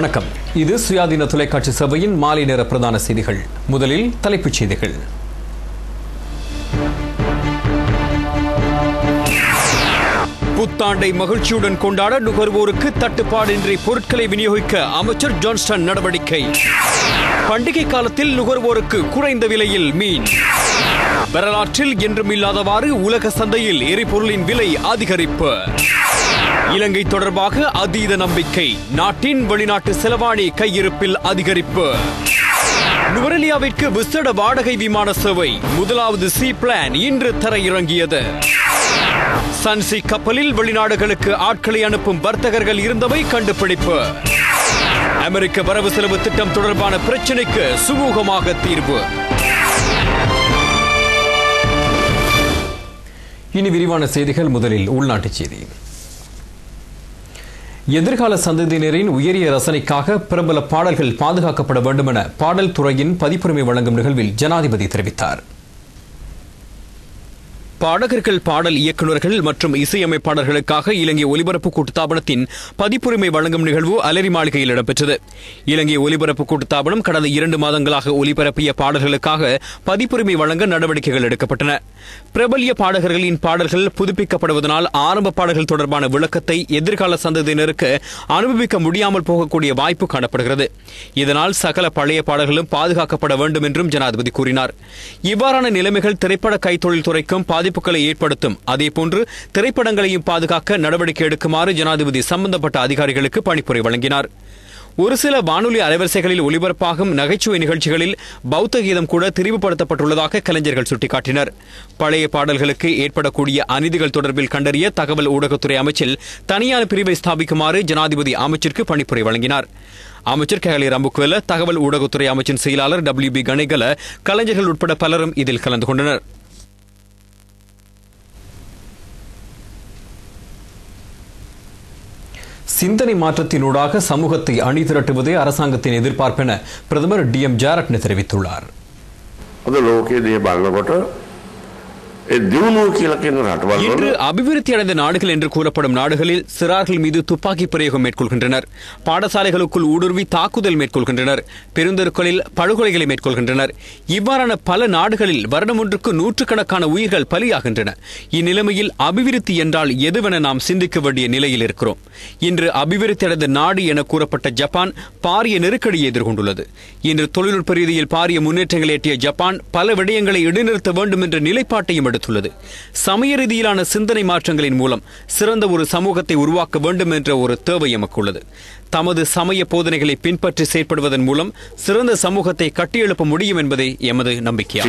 வணக்கம். இது சுயாதீன தொலைக்காட்சி சபையின் மாலை நேர பிரதான செய்திகள். முதலில் தலைப்புச் செய்திகள். புத்தாண்டை மகிழ்ச்சியுடன் கொண்டாட நுகர்வோருக்கு தட்டுப்பாடின்றி பொருட்களை விநியோகிக்க அமைச்சர் ஜான்ஸ்டன் நடவடிக்கை. பண்டிகை காலத்தில் நுகர்வோருக்கு குறைந்த விலையில் மீன். வரலாற்றில் என்றும் இல்லாதவாறு உலக சந்தையில் எரிபொருளின் விலை அதிகரிப்பு. இலங்கை தொடர்பாக அதீத நம்பிக்கை. நாட்டின் வெளிநாட்டு செலவாணி கையிருப்பில் அதிகரிப்பு. நுவரெலியாவிற்கு விசேட வாடகை விமான சேவை முதலாவது சி பிளான் இன்று தரையிறங்கியது. சன்சி கப்பலில் வெளிநாடுகளுக்கு ஆட்களை அனுப்பும் வர்த்தகர்கள் இருந்தவை கண்டுபிடிப்பு. அமெரிக்க வரவு செலவு திட்டம் தொடர்பான பிரச்சினைக்கு சுமூகமாக தீர்வு. இனி விரிவான செய்திகள். முதலில் உள்நாட்டுச் செய்தி. எதிர்கால சந்ததியினரின் உயரிய ரசனைக்காக பிரபல பாடல்கள் பாதுகாக்கப்பட வேண்டும் என பாடல் துறையின் பதிப்புரிமை வழங்கும் நிகழ்வில் ஜனாதிபதி தெரிவித்தார். பாடகர்கள், பாடல் இயக்குநர்கள் மற்றும் இசையமைப்பாளர்களுக்காக இலங்கை ஒலிபரப்பு கூட்டுத்தாபனத்தின் பதிப்புரிமை வழங்கும் நிகழ்வு அலரி மாளிகையில் இடம்பெற்றது. இலங்கை ஒலிபரப்பு கூட்டுத்தாபனம் கடந்த 2 மாதங்களாக ஒலிபரப்பிய பாடல்களுக்காக பதிப்புரிமை வழங்க நடவடிக்கைகள் எடுக்கப்பட்டன. பிரபல்ய பாடகர்களின் பாடல்கள் புதுப்பிக்கப்படுவதனால் ஆரம்ப பாடல்கள் தொடர்பான விளக்கத்தை எதிர்கால சந்ததியினருக்கு அனுபவிக்க முடியாமல் போகக்கூடிய வாய்ப்பு காணப்படுகிறது. இதனால் சகல பழைய பாடல்களும் பாதுகாக்கப்பட வேண்டும் என்றும் ஜனாதிபதி கூறினார். இவ்வாறான நிலைமைகள் திரைப்பட கைத்தொழில் துறைக்கும் பாதிப்புகளை ஏற்படுத்தும். அதேபோன்று திரைப்படங்களையும் பாதுகாக்க நடவடிக்கை எடுக்குமாறு ஜனாதிபதி சம்பந்தப்பட்ட அதிகாரிகளுக்கு பணிப்புரை வழங்கினார். ஒரு சில வானொலி அலைவரிசைகளில் ஒலிபரப்பாகும் நகைச்சுவை நிகழ்ச்சிகளில் பௌத்த கீதம் கூட திரிவுபடுத்தப்பட்டுள்ளதாக கலைஞர்கள் சுட்டிக்காட்டினர். பழைய பாடல்களுக்கு ஏற்படக்கூடிய அநீதிகள் தொடர்பில் கண்டறிய தகவல் ஊடகத்துறை அமைச்சில் தனியான பிரிவை ஸ்தாபிக்குமாறு ஜனாதிபதி அமைச்சிற்கு பணிப்புரை வழங்கினார். அமைச்சர் கேலி ரம்புக்வெல, தகவல் ஊடகத்துறை அமைச்சின் செயலாளர் WB கணேகல, கலைஞர்கள் உட்பட பலரும் இதில் கலந்து கொண்டனர். சிந்தனை மாற்றத்தினூடாக சமூகத்தை அணிதிரட்டுவதே அரசாங்கத்தின் எதிர்பார்ப்பு என பிரதமர் DM ஜாரட்ன தெரிவித்துள்ளார். இன்று அபிவிருத்தி அடைந்த நாடுகள் என்று கூறப்படும் நாடுகளில் சிறார்கள் மீது துப்பாக்கி பிரயோகம் மேற்கொள்கின்றனர். பாடசாலைகளுக்குள் ஊடுருவி தாக்குதல் மேற்கொள்கின்றனர். பெருந்தெருக்களில் படுகொலைகளை மேற்கொள்கின்றனர். இவ்வாறான பல நாடுகளில் வருடம் ஒன்றுக்கு நூற்றுக்கணக்கான உயிர்கள் பலியாகின்றன. இந்நிலைமையில் அபிவிருத்தி என்றால் எதுவென நாம் சிந்திக்க வேண்டிய நிலையில் இருக்கிறோம். இன்று அபிவிருத்தி அடைந்த நாடு என கூறப்பட்ட ஜப்பான் பாரிய நெருக்கடியை எதிர்கொண்டுள்ளது. இன்று தொழில்நுட்ப ரீதியில் பாரிய முன்னேற்றங்களை எட்டிய ஜப்பான் பல விடயங்களை இடைநிறுத்த வேண்டும் என்ற நிலைப்பாட்டையும் எடுத்துள்ளது. சமய ரீதியிலான சிந்தனை மாற்றங்களின் மூலம் சிறந்த ஒரு சமூகத்தை உருவாக்க வேண்டும் என்ற ஒரு தேவை எமக்கு உள்ளது. தமது சமய போதனைகளை பின்பற்றி செயற்படுவதன் மூலம் சிறந்த சமூகத்தை கட்டியெழுப்ப முடியும் என்பதே எமது நம்பிக்கை.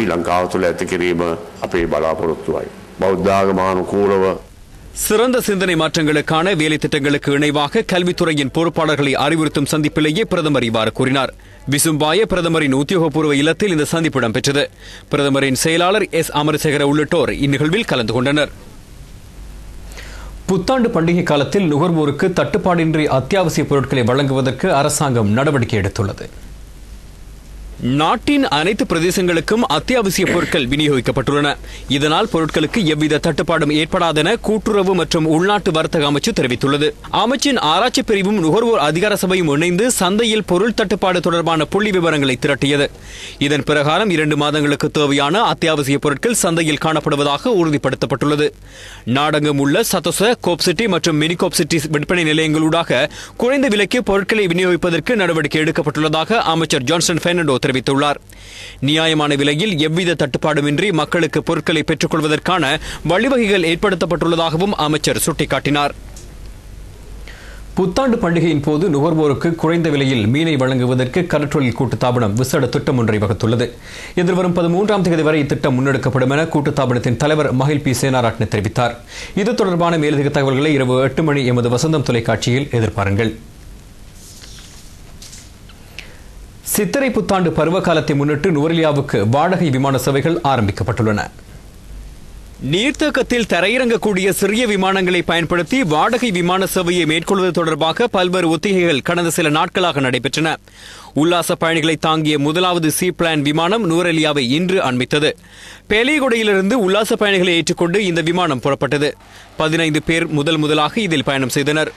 சிறந்த சிந்தனை மாற்றங்களுக்கான வேலை திட்டங்களுக்கு இணைவாக கல்வித்துறையின் பொறுப்பாளர்களை அறிவுறுத்தும் சந்திப்பிலேயே பிரதமர் இவ்வாறு கூறினார். விசும்பாய பிரதமரின் உத்தியோகபூர்வ இல்லத்தில் இந்த சந்திப்பு இடம்பெற்றது. பிரதமரின் செயலாளர் S. அமரசேகர உள்ளிட்டோர் இந்நிகழ்வில் கலந்து கொண்டனர். புத்தாண்டு பண்டிகை காலத்தில் நுகர்வோருக்கு தட்டுப்பாடின்றி அத்தியாவசிய பொருட்களை வழங்குவதற்கு அரசாங்கம் நடவடிக்கை எடுத்துள்ளது. நாட்டின் அனைத்து பிரதேசங்களுக்கும் அத்தியாவசிய பொருட்கள் விநியோகிக்கப்பட்டுள்ளன. இதனால் பொருட்களுக்கு எவ்வித தட்டுப்பாடும் ஏற்படாதென கூட்டுறவு மற்றும் உள்நாட்டு வர்த்தக அமைச்சு தெரிவித்துள்ளது. அமைச்சின் ஆராய்ச்சி பிரிவும் நுகர்வோர் அதிகார சபையும் இணைந்து சந்தையில் பொருள் தட்டுப்பாடு தொடர்பான புள்ளி விவரங்களை திரட்டியது. இதன் பிரகாரம் 2 மாதங்களுக்கு தேவையான அத்தியாவசிய பொருட்கள் சந்தையில் காணப்படுவதாக உறுதிப்படுத்தப்பட்டுள்ளது. நாடெங்கும் உள்ள சதோச, கோப்சிட்டி மற்றும் மினி கோப்சிட்டி விற்பனை நிலையங்களூடாக குறைந்த விலைக்கு பொருட்களை விநியோகிப்பதற்கு நடவடிக்கை எடுக்கப்பட்டுள்ளதாக அமைச்சர் ஜான்சன் பெர்னாண்டோ தெரிவித்துள்ளார். நியாயமான விலையில் எவ்வித தட்டுப்பாடுமின்றி மக்களுக்கு பொருட்களை பெற்றுக் கொள்வதற்கான வழிவகைகள் ஏற்படுத்தப்பட்டுள்ளதாகவும் அமைச்சர் சுட்டிக்காட்டினார். புத்தாண்டு பண்டிகையின் போது நுகர்வோருக்கு குறைந்த விலையில் மீனை வழங்குவதற்கு கடற்றொழில் கூட்டுத்தாபனம் விசேட திட்டம் ஒன்றை வகுத்துள்ளது. எதிர்வரும் 13ஆம் தேதி வரை இத்திட்டம் முன்னெடுக்கப்படும் என கூட்டுத்தாபனத்தின் தலைவர் மஹில் P. சேனாரட்ன தெரிவித்தார். இது தொடர்பான மேலதிக தகவல்களை இரவு 8 மணி எமது வசந்தம் தொலைக்காட்சியில் எதிர்பாருங்கள். சித்திரை புத்தாண்டு பருவ காலத்தை முன்னிட்டு நுவரெலியாவுக்கு வாடகை விமான சேவைகள் ஆரம்பிக்கப்பட்டுள்ளன. நீர்த்தேக்கத்தில் தரையிறங்கக்கூடிய சிறிய விமானங்களை பயன்படுத்தி வாடகை விமான சேவையை மேற்கொள்வது தொடர்பாக பல்வேறு ஒத்திகைகள் கடந்த சில நாட்களாக நடைபெற்றன. உல்லாச பயணிகளை தாங்கிய முதலாவது சீ பிளான் விமானம் நுவரெலியாவை இன்று அண்மித்தது. பேலியகுடையிலிருந்து உல்லாச பயணிகளை ஏற்றுக்கொண்டு இந்த விமானம் புறப்பட்டது. 15 பேர் முதலாக இதில் பயணம் செய்தனர்.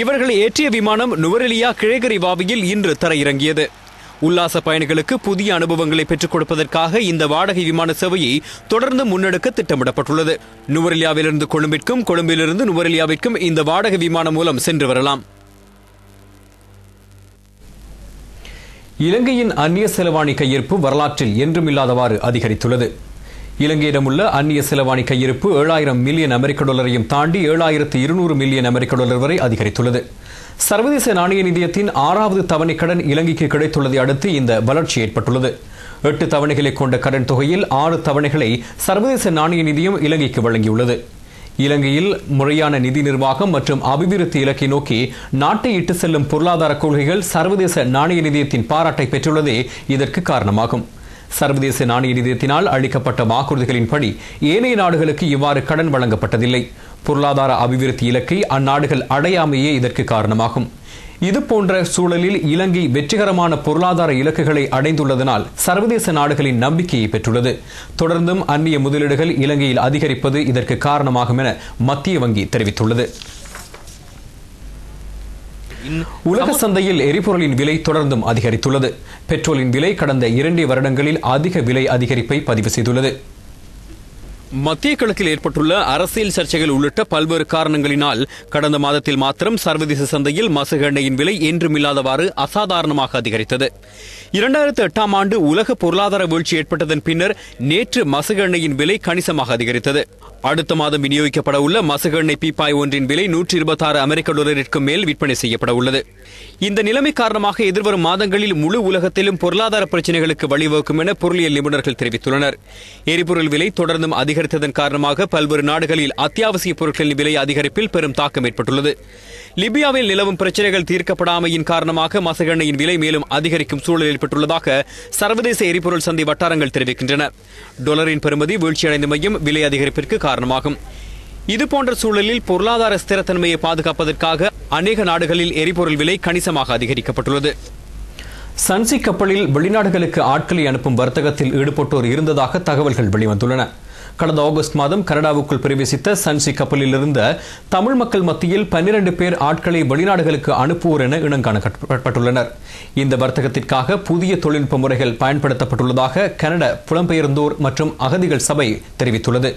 இவர்களை ஏற்றிய விமானம் நுவரெலியா கிழகரி வாவியில் இன்று தரையிறங்கியது. உல்லாச பயணிகளுக்கு புதிய அனுபவங்களை பெற்றுக் கொடுப்பதற்காக இந்த வாடகை விமான சேவையை தொடர்ந்து முன்னெடுக்க திட்டமிடப்பட்டுள்ளது. நுவரெலியாவிலிருந்து கொழும்பிற்கும், கொழும்பிலிருந்து நுவரெலியாவிற்கும் இந்த வாடகை விமானம் மூலம் சென்று வரலாம். இலங்கையின் அந்நிய செலவாணி கையிருப்பு வரலாற்றில் என்றுமில்லாதவாறு அதிகரித்துள்ளது. இலங்கையிடமுள்ள அந்நிய செலவாணி கையிருப்பு 7,000 மில்லியன் அமெரிக்க டாலரையும் தாண்டி 7,200 மில்லியன் அமெரிக்க டாலர் வரை அதிகரித்துள்ளது. சர்வதேச நாணய நிதியத்தின் 6வது தவணை கடன் இலங்கைக்கு கிடைத்துள்ளதை அடுத்து இந்த வளர்ச்சி ஏற்பட்டுள்ளது. 8 தவணைகளை கொண்ட கடன் தொகையில் 6 தவணைகளை சர்வதேச நாணய நிதியம் இலங்கைக்கு வழங்கியுள்ளது. இலங்கையில் முறையான நிதி நிர்வாகம் மற்றும் அபிவிருத்தி இலக்கை நோக்கி நாட்டை இட்டு செல்லும் பொருளாதார கொள்கைகள் சர்வதேச நாணய நிதியத்தின் பாராட்டை பெற்றுள்ளதே இதற்கு காரணமாகும். சர்வதேச நாணய நிதியத்தினால் அளிக்கப்பட்ட வாக்குறுதிகளின்படி ஏனைய நாடுகளுக்கு இவ்வாறு கடன் வழங்கப்பட்டதில்லை. பொருளாதார அபிவிருத்தி இலக்கை அந்நாடுகள் அடையாமையே இதற்கு காரணமாகும். இதுபோன்ற சூழலில் இலங்கை வெற்றிகரமான பொருளாதார இலக்குகளை அடைந்துள்ளதனால் சர்வதேச நாடுகளின் நம்பிக்கையை பெற்றுள்ளது. தொடர்ந்தும் அந்நிய முதலீடுகள் இலங்கையில் அதிகரிப்பது இதற்கு காரணமாகும் என மத்திய வங்கி தெரிவித்துள்ளது. உலக சந்தையில் எரிபொருளின் விலை தொடர்ந்தும் அதிகரித்துள்ளது. பெட்ரோலின் விலை கடந்த 2 வருடங்களில் அதிக விலை அதிகரிப்பை பதிவு செய்துள்ளது. மத்திய கிழக்கில் ஏற்பட்டுள்ள அரசியல் சர்ச்சைகள் உள்ளிட்ட பல்வேறு காரணங்களினால் கடந்த மாதத்தில் மாத்திரம் சர்வதேச சந்தையில் மசகு எண்ணெயின் விலை என்றுமில்லாதவாறு அசாதாரணமாக அதிகரித்தது. 2008ஆம் ஆண்டு உலக பொருளாதார வீழ்ச்சி ஏற்பட்டதன் பின்னர் நேற்று மசகு எண்ணெயின் விலை கணிசமாக அதிகரித்தது. அடுத்த மாதம் விநியோகிக்கப்பட உள்ள மசகு எண்ணெய் பீப்பாய் ஒன்றின் விலை 126 அமெரிக்க டாலருக்கு மேல் விற்பனை செய்யப்பட உள்ளது. இந்த நிலைமை காரணமாக எதிர்வரும் மாதங்களில் முழு உலகத்திலும் பொருளாதார பிரச்சினைகளுக்கு வழிவகுக்கும் என பொருளியல் நிபுணர்கள் தெரிவித்துள்ளனர். எரிபொருள் விலை தொடர்ந்தும் அதிகரித்ததன் காரணமாக பல்வேறு நாடுகளில் அத்தியாவசிய பொருட்களின் விலை அதிகரிப்பில் பெரும் தாக்கம் ஏற்பட்டுள்ளது. லிபியாவில் நிலவும் பிரச்சினைகள் தீர்க்கப்படாமையின் காரணமாக மசகு எண்ணெயின் விலை மேலும் அதிகரிக்கும் சூழல் ஏற்பட்டுள்ளதாக சர்வதேச எரிபொருள் சந்தை வட்டாரங்கள் தெரிவிக்கின்றன. டாலரின் பெறுமதி வீழ்ச்சியடைந்தமையும் விலை அதிகரிப்பிற்கு காரணமாகும். இதுபோன்ற சூழலில் பொருளாதார ஸ்திரத்தன்மையை பாதுகாப்பதற்காக அநேக நாடுகளில் எரிபொருள் விலை கணிசமாக அதிகரிக்கப்பட்டுள்ளது. சன்சி கப்பலில் வெளிநாடுகளுக்கு ஆட்களை அனுப்பும் வர்த்தகத்தில் ஈடுபட்டோர் இருந்ததாக தகவல்கள் வெளிவந்துள்ளன. கடந்த ஆகஸ்ட் மாதம் கனடாவுக்குள் பிரவேசித்த சன்சி கப்பலில் இருந்த தமிழ் மக்கள் மத்தியில் 12 பேர் ஆட்களை வெளிநாடுகளுக்கு அனுப்புவோர் என இனங்காணப்பட்டுள்ளனர். இந்த வர்த்தகத்திற்காக புதிய தொழில்நுட்ப முறைகள் பயன்படுத்தப்பட்டுள்ளதாக கனடா புலம்பெயர்ந்தோர் மற்றும் அகதிகள் சபை தெரிவித்துள்ளது.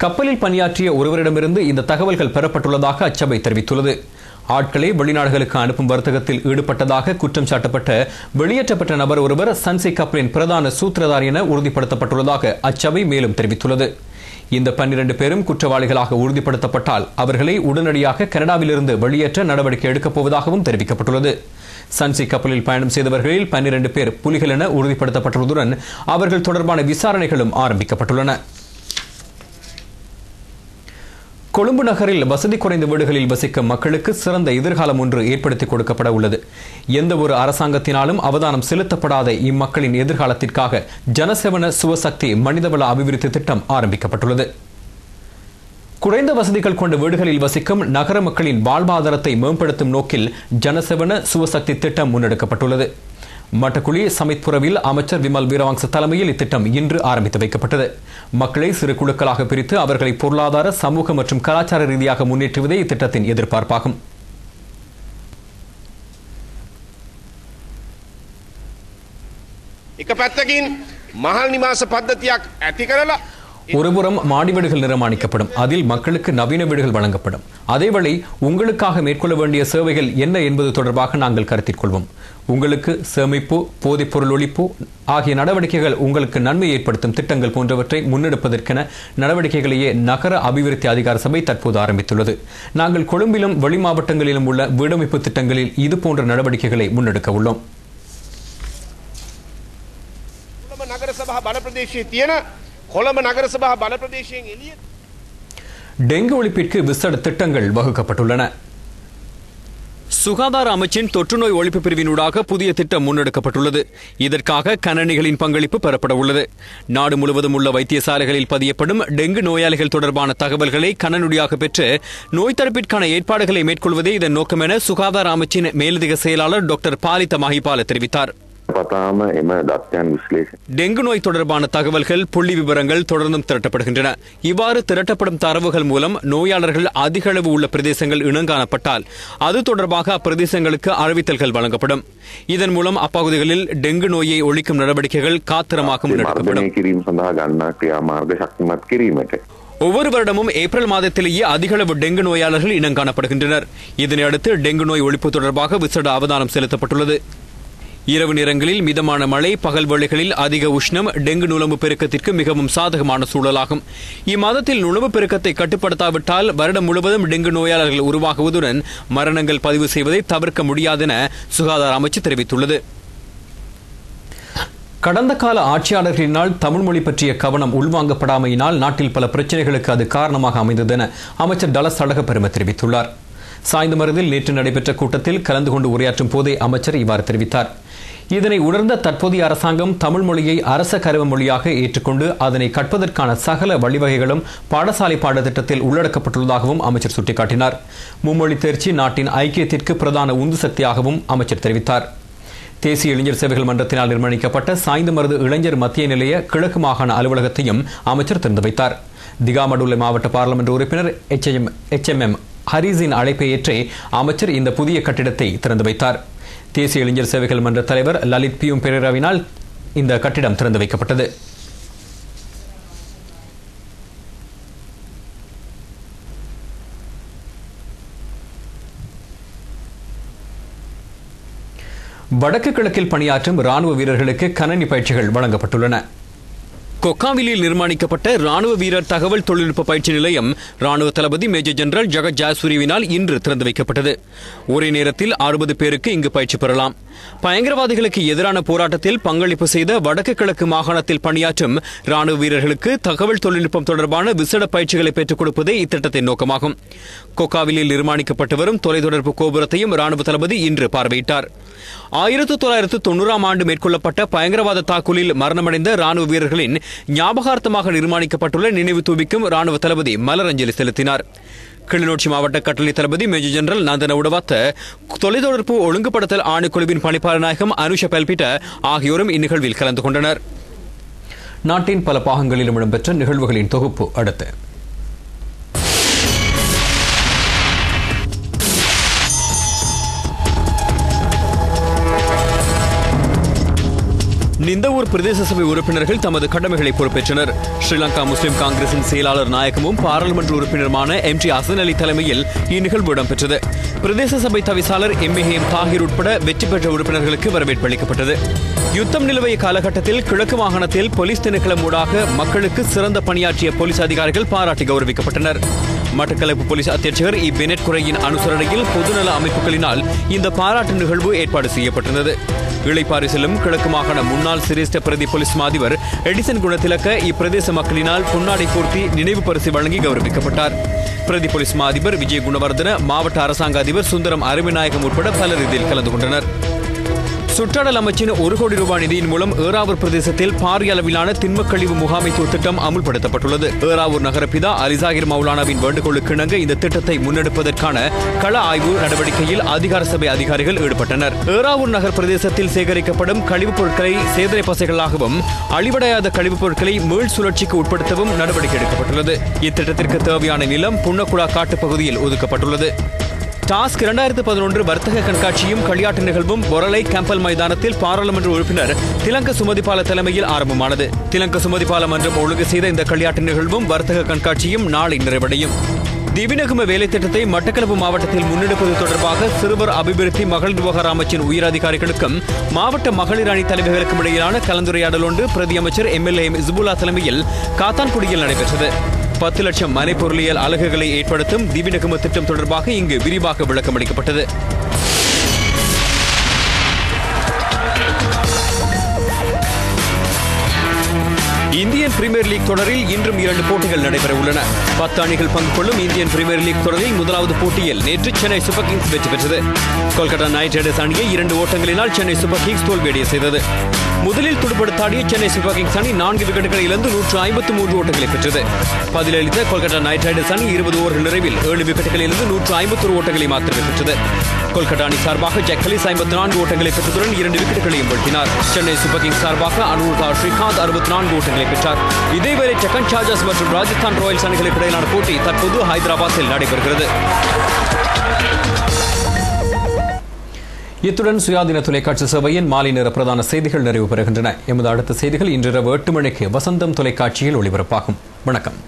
கப்பலில் பணியாற்றிய ஒருவரிடமிருந்து இந்த தகவல்கள் பெறப்பட்டுள்ளதாக அச்சபை தெரிவித்துள்ளது. ஆட்களை வெளிநாடுகளுக்கு அனுப்பும் வர்த்தகத்தில் ஈடுபட்டதாக குற்றம் சாட்டப்பட்ட வெளியேற்றப்பட்ட நபர் ஒருவர் சன்சி கப்பலின் பிரதான சூத்திரதாரி என உறுதிப்படுத்தப்பட்டுள்ளதாக அச்சபை மேலும் தெரிவித்துள்ளது. இந்த 12 பேரும் குற்றவாளிகளாக உறுதிப்படுத்தப்பட்டால் அவர்களை உடனடியாக கனடாவிலிருந்து வெளியேற்ற நடவடிக்கை எடுக்கப் போவதாகவும் தெரிவிக்கப்பட்டுள்ளது. சன்சி கப்பலில் பயணம் செய்தவர்களில் 12 பேர் புலிகள் என உறுதிப்படுத்தப்பட்டுள்ளதுடன் அவர்கள் தொடர்பான விசாரணைகளும் ஆரம்பிக்கப்பட்டுள்ளன. கொழும்பு நகரில் வசதி குறைந்த வீடுகளில் வசிக்கும் மக்களுக்கு சிறந்த எதிர்காலம் ஒன்று ஏற்படுத்திக் கொடுக்கப்பட உள்ளது. எந்த ஒரு அரசாங்கத்தினாலும் அவதானம் செலுத்தப்படாத இம்மக்களின் எதிர்காலத்திற்காக ஜனசேவன சுவசக்தி மனிதவள அபிவிருத்தி திட்டம் ஆரம்பிக்கப்பட்டுள்ளது. குறைந்த வசதிகள் கொண்ட வீடுகளில் வசிக்கும் நகர மக்களின் வாழ்வாதாரத்தை மேம்படுத்தும் நோக்கில் ஜனசேவன சுவசக்தி திட்டம் முன்னெடுக்கப்பட்டுள்ளது. மட்டக்குழி சமித்புரவில் அமைச்சர் விமல் வீரவங்ச தலைமையில் இத்திட்டம் இன்று ஆரம்பித்து வைக்கப்பட்டது. மக்களை சிறு குழுக்களாக பிரித்து அவர்களை பொருளாதார, சமூக மற்றும் கலாச்சார ரீதியாக முன்னேற்றுவதே இத்திட்டத்தின் எதிர்பார்ப்பாகும். ஒருபுறம் மாடி வீடுகள் நிர்மாணிக்கப்படும், அதில் மக்களுக்கு நவீன வீடுகள் வழங்கப்படும். அதேவேளை உங்களுக்காக மேற்கொள்ள வேண்டிய சேவைகள் என்ன என்பது தொடர்பாக நாங்கள் கருத்தில் கொள்வோம். உங்களுக்கு சேமிப்பு, போதைப்பொருள் ஒழிப்பு ஆகிய நடவடிக்கைகள் உங்களுக்கு நன்மை ஏற்படுத்தும் திட்டங்கள் போன்றவற்றை முன்னெடுப்பதற்கென நடவடிக்கைகளையே நகர அபிவிருத்தி அதிகார சபை தற்போது ஆரம்பித்துள்ளது. நாங்கள் கொழும்பிலும் வெளி மாவட்டங்களிலும் உள்ள வீடமைப்பு திட்டங்களில் இதுபோன்ற நடவடிக்கைகளை முன்னெடுக்க உள்ளோம். டெங்கு ஒழிப்பிற்கு விசேட திட்டங்கள் வகுக்கப்பட்டுள்ளன. சுகாதார அமைச்சின் தொற்றுநோய் ஒழிப்பு பிரிவினூடாக புதிய திட்டம் முன்னெடுக்கப்பட்டுள்ளது. இதற்காக கணனிகளின் பங்களிப்பு பெறப்பட உள்ளது. நாடு முழுவதும் உள்ள வைத்தியசாலைகளில் பதியப்படும் டெங்கு நோயாளிகள் தொடர்பான தகவல்களை கணனுடியாக பெற்று நோய் தடுப்பிற்கான ஏற்பாடுகளை மேற்கொள்வதே இதன் நோக்கம் என சுகாதார அமைச்சின் மேலதிக செயலாளர் டாக்டர் பாலித மஹிபால தெரிவித்தார். டெங்கு நோய் தொடர்பான தகவல்கள் புள்ளி விவரங்கள் தொடர்ந்தும் திரட்டப்படுகின்றன. இவ்வாறு திரட்டப்படும் தரவுகள் மூலம் நோயாளர்கள் அதிக அளவு உள்ள பிரதேசங்கள் இனங்காணப்பட்டால் அது தொடர்பாக அப்பிரதேசங்களுக்கு அறிவித்தல்கள் வழங்கப்படும். இதன் மூலம் அப்பகுதிகளில் டெங்கு நோயை ஒழிக்கும் நடவடிக்கைகள் காத்திரமாக முன்னெடுக்கப்படும். ஒவ்வொரு வருடமும் ஏப்ரல் மாதத்திலேயே அதிக அளவு டெங்கு நோயாளர்கள் இனங்காணப்படுகின்றனர். இதனையடுத்து டெங்கு நோய் ஒழிப்பு தொடர்பாக விசேட அவதானம் செலுத்தப்பட்டுள்ளது. இரவு நேரங்களில் மிதமான மழை, பகல் வேளைகளில் அதிக உஷ்ணம் டெங்கு நுளம்பு பெருக்கத்திற்கு மிகவும் சாதகமான சூழலாகும். இம்மாதத்தில் நுளம்பு பெருக்கத்தை கட்டுப்படுத்தாவிட்டால் வருடம் முழுவதும் டெங்கு நோயாளர்கள் உருவாகுவதுடன் மரணங்கள் பதிவு செய்வதை தவிர்க்க முடியாதென சுகாதார அமைச்சு தெரிவித்துள்ளது. கடந்த கால ஆட்சியாளர்களினால் தமிழ் மொழி பற்றிய கவனம் உள்வாங்கப்படாமையினால் நாட்டில் பல பிரச்சினைகளுக்கு அது காரணமாக அமைந்தது என அமைச்சர் டலஸ் அழகப்பெரும தெரிவித்துள்ளார். சாய்ந்தமருதில் நேற்று நடைபெற்ற கூட்டத்தில் கலந்து கொண்டு உரையாற்றும் போதே அமைச்சர் இவ்வாறு தெரிவித்தார். இதனை உணர்ந்த தற்போதைய அரசாங்கம் தமிழ் மொழியை அரச கருவ மொழியாக ஏற்றுக்கொண்டு அதனை கற்பதற்கான சகல வழிவகைகளும் பாடசாலை பாடத்திட்டத்தில் உள்ளடக்கப்பட்டுள்ளதாகவும் அமைச்சர் சுட்டிக்காட்டினார். மும்மொழி தேர்ச்சி நாட்டின் ஐக்கியத்திற்கு பிரதான உந்து சக்தியாகவும் அமைச்சர் தெரிவித்தார். தேசிய இளைஞர் சேவைகள் மன்றத்தினால் நிர்மாணிக்கப்பட்ட சாய்ந்தமருது இளைஞர் மத்திய நிலைய கிழக்கு மாகாண அலுவலகத்தையும் அமைச்சர் திறந்து வைத்தார். திகாமடுல்லை மாவட்ட பாராளுமன்ற உறுப்பினர் HMM ஹரிஸின் அழைப்பை ஏற்றே அமைச்சர் இந்த புதிய கட்டிடத்தை திறந்து வைத்தார். தேசிய இளைஞர் சேவைகள் மன்ற தலைவர் லலித் பியும் பெரேராவினால் இந்த கட்டிடம் திறந்து வைக்கப்பட்டது. வடக்கு கிழக்கில் பணியாற்றும் ராணுவ வீரர்களுக்கு கணனி பயிற்சிகள் வழங்கப்பட்டுள்ளன. கொக்காவிலில் நிர்மாணிக்கப்பட்ட ராணுவ வீரர் தகவல் தொழில்நுட்ப பயிற்சி நிலையம் ராணுவ தளபதி மேஜர் ஜெனரல் ஜகத் ஜாஸ்வரிவினால் இன்று திறந்து வைக்கப்பட்டது. ஒரே நேரத்தில் 60 பேருக்கு இங்கு பயிற்சி பெறலாம். பயங்கரவாதிகளுக்கு எதிரான போராட்டத்தில் பங்களிப்பு செய்த வடக்கு கிழக்கு மாகாணத்தில் பணியாற்றும் ராணுவ வீரர்களுக்கு தகவல் தொழில்நுட்பம் தொடர்பான விசேட பயிற்சிகளை பெற்றுக் கொடுப்பதே இத்திட்டத்தின் நோக்கமாகும். கொக்காவிலில் நிர்மாணிக்கப்பட்டு வரும் தொலைத்தொடர்பு கோபுரத்தையும் ராணுவ தளபதி இன்று பார்வையிட்டார். 1990ஆம் ஆண்டு மேற்கொள்ளப்பட்ட பயங்கரவாத தாக்குதலில் மரணமடைந்த ராணுவ வீரர்களின் ஞாபகார்த்தமாக நிர்மாணிக்கப்பட்டுள்ள நினைவு தூபிக்கும் ராணுவ தளபதி மலரஞ்சலி செலுத்தினார். கிளிநொச்சி மாவட்ட கட்டளை தளபதி மேஜர் ஜெனரல் நந்தன உடவாத்த, தொலைத்தொடர்பு ஒழுங்குபடுத்தல் ஆணைக்குழுவின் பணிப்பாளர் நாயகம் அனுஷ பெல்பிட்ட ஆகியோரும் இந்நிகழ்வில் கலந்து கொண்டனர். நாட்டின் பல பாகங்களிலும் இடம்பெற்ற நிகழ்வுகளின் தொகுப்பு அடுத்து. நிந்தவூர் பிரதேச சபை உறுப்பினர்கள் தமது கடமைகளை பொறுப்பேற்றனர். ஸ்ரீலங்கா முஸ்லிம் காங்கிரசின் செயலாளர் நாயகமும் பாராளுமன்ற உறுப்பினருமான MT ஹசன் அலி தலைமையில் இந்நிகழ்வு இடம்பெற்றது. பிரதேச சபை தவிசாளர் MAM தாகிர் உட்பட வெற்றி பெற்ற உறுப்பினர்களுக்கு வரவேற்பு அளிக்கப்பட்டது. யுத்தம் நிலவிய காலகட்டத்தில் கிழக்கு மாகாணத்தில் போலீஸ் திணைக்களம் ஊடாக மக்களுக்கு சிறந்த பணியாற்றிய போலீஸ் அதிகாரிகள் பாராட்டி கௌரவிக்கப்பட்டனர். மட்டக்களப்பு போலீஸ் அத்தியட்சகர் பெனட் குரையின் அனுசரணையில் பொதுநல அமைப்புகளினால் இந்த பாராட்டு நிகழ்வு ஏற்பாடு செய்யப்பட்டிருந்தது. இளைப்பாறு செல்லும் கிழக்கு மாகாண முன்னாள் சிரேஷ்ட பிரதி போலீஸ் மாதிபர் எடிசன் குணத்திலக்க இப்பிரதேச மக்களினால் பொன்னாடை போர்த்தி நினைவு பரிசு வழங்கி கௌரவிக்கப்பட்டார். பிரதி போலீஸ் மாதிபர் விஜய் குணவர்தன, மாவட்ட அரசாங்க அதிபர் சுந்தரம் அருமைநாயகம் உட்பட பலர் இதில் கலந்து கொண்டனர். சுற்றாடல் அமைச்சின் 1 கோடி ரூபாய் நிதியின் மூலம் ஏறாவூர் பிரதேசத்தில் பாரிய அளவிலான திண்மக் கழிவு முகாமைத்துவ திட்டம் அமுல்படுத்தப்பட்டுள்ளது. ஏறாவூர் நகரபிதா அலிசாகிர் மௌலானாவின் வேண்டுகோளுக்கு இணங்க இந்த திட்டத்தை முன்னெடுப்பதற்கான கள ஆய்வு நடவடிக்கையில் அதிகார சபை அதிகாரிகள் ஈடுபட்டனர். ஏறாவூர் நகர் பிரதேசத்தில் சேகரிக்கப்படும் கழிவுப் பொருட்களை சேதனை பசைகளாகவும் அழிவடையாத கழிவுப் பொருட்களை மீள் சுழற்சிக்கு உட்படுத்தவும் நடவடிக்கை எடுக்கப்பட்டுள்ளது. இத்திட்டத்திற்கு தேவையான நிலம் புன்னக்குடா காட்டுப் பகுதியில் ஒதுக்கப்பட்டுள்ளது. டாஸ்க் 2011 வர்த்தக கண்காட்சியும் களியாட்டு நிகழ்வும் பொரலை கேம்பல் மைதானத்தில் பாராளுமன்ற உறுப்பினர் திலங்க சுமதிபால தலைமையில் ஆரம்பமானது. திலங்க சுமதிபால மன்றம் ஒழுங்கு செய்த இந்த களியாட்டு நிகழ்வும் வர்த்தக கண்காட்சியும் நாளை நிறைவடையும். திவிநகும வேலை திட்டத்தை மட்டக்களப்பு மாவட்டத்தில் முன்னெடுப்பது தொடர்பாக சிறுவர் அபிவிருத்தி மகளிர் விவகார அமைச்சின் உயர் அதிகாரிகளுக்கும் மாவட்ட மகளிர் அணி தலைவர்களுக்கும் இடையிலான கலந்துரையாடல் ஒன்று பிரதி அமைச்சர் MLA இஸ்புல்லா தலைமையில் காத்தான்குடியில் நடைபெற்றது. 10 லட்சம் மனை பொருளியல் அலகுகளை ஏற்படுத்தும் திவிநகும திட்டம் தொடர்பாக இங்கு விரிவாக விளக்கம் அளிக்கப்பட்டது. இந்தியன் பிரீமியர் லீக் தொடரில் இன்றும் 2 போட்டிகள் நடைபெற உள்ளன. 10 அணிகள் பங்கு கொள்ளும் இந்தியன் பிரீமியர் லீக் தொடரில் முதலாவது போட்டியில் நேற்று சென்னை சூப்பர் கிங்ஸ் வெற்றி பெற்றது. கொல்கத்தா நைட் ரைடர்ஸ் அணியை 2 ஓட்டங்களினால் சென்னை சூப்பர் கிங்ஸ் தோல்வியடைய செய்தது. முதலில் துடுப்படுத்தாடிய சென்னை சூப்பர் கிங்ஸ் அணி 4 விக்கெட்டுகளை இழந்து 153 ஓட்டங்களை பெற்றது. பதிலளித்த கொல்கத்தா நைட் ரைடர்ஸ் அணி 20 ஓவர்கள் நிறைவில் 7 விக்கெட்டுகளில் இருந்து 151 ஓட்டங்களை மாத்திரமே பெற்றது. கொல்கத்தா அணி சார்பாக ஜாக் ஹலிஸ் 54 ஓட்டங்களை பெற்றதுடன் 2 விக்கெட்டுகளையும் வீழ்த்தினார். சென்னை சூப்பர் கிங்ஸ் சார்பாக அனுருதா ஸ்ரீகாந்த் 64 ஓட்டங்களை பெற்றார். இதேவேளை டெக்கன் சார்ஜர்ஸ் மற்றும் ராஜஸ்தான் ராயல்ஸ் அணிகளுக்கு இடையிலான போட்டி தற்போது ஹைதராபாத்தில் நடைபெறுகிறது. இத்துடன் சுயாதீன தொலைக்காட்சி சேவையின் மாலை நேர பிரதான செய்திகள் நிறைவு பெறுகின்றன. எமது அடுத்த செய்திகள் இன்றிரவு 8 மணிக்கு வசந்தம் தொலைக்காட்சியில் ஒளிபரப்பாகும். வணக்கம்.